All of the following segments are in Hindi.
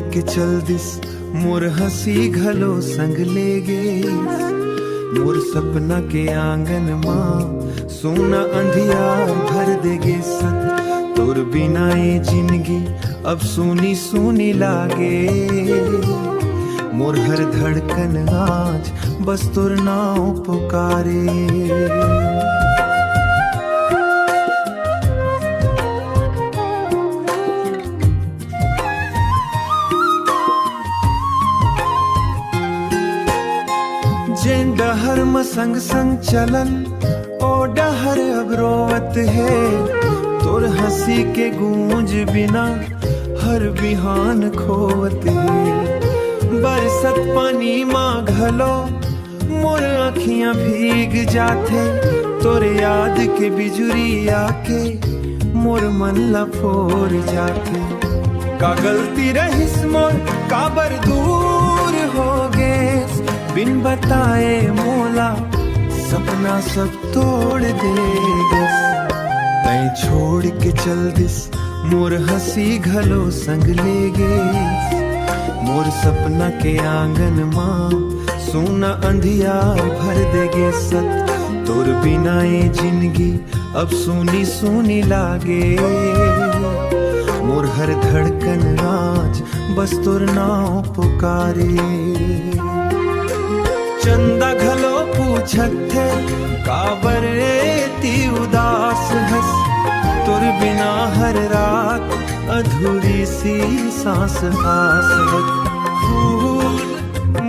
के चल दिस मोर हंसी घलो संग ले गे। मोर सपना के आंगन मां सोना अंधियार भर देगे सत। तोर बिना ये जिंदगी अब सुनी सुनी लागे। मोर हर धड़कन आज बस तोर नाम पुकारे। जेन डहर म संग संग चलन ओ डहर अब रोवत है। तोर हंसी के गूंज बिना हर बिहान खोवत है। बरसत पानी मां घलो मोर अखियां भीग जाथे। तोर याद के बिजुरी आके मोर मन ला फोर जाथे। का गलती रहिस मोर काबर दूर हो गे। बिन बताए मोला सपना सब तोड़ देगस। तै छोड़ के चल दिस मोर हंसी घलो संग ले गे। मोर सपना के आंगन मां सोना अंधियार भर देगे सत। तोर बिना ये जिंदगी अब सुनी सुनी लागे। मोर हर धड़कन आज बस तोर नाम पुकारे। चंदा घलो पूछत थे काबर ती उदास हस। तोर बिना हर रात अधूरी सी सांस आस लग। फूल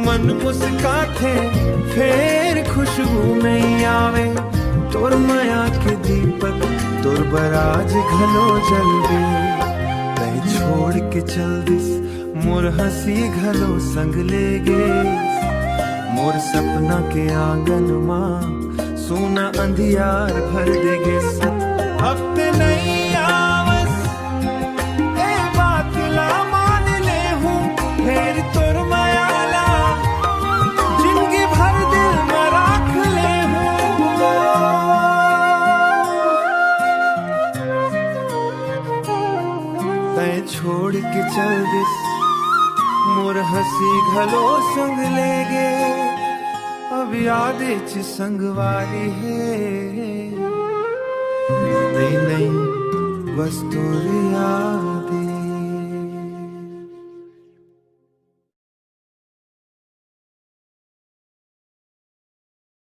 मन मुस्काथे फेर खुशबू नहीं आवे। तोर माया के दीपक तोर बराज घलो जल गए। तै छोड़ के चल दिस मोर हंसी घलो संग ले गे। मोर सपना के आंगन मां सोना अंधियार भर देगे सत। अब ते नहीं आवस ए बात ला मान ले हूँ फेर तोर मायाला जिंदगी भर दिल में राख ले हूँ। तै छोड़ के चल दिस मोर हंसी घलो संग ले गे। अब याद च संगवारी है नहीं नहीं बस तोर याद।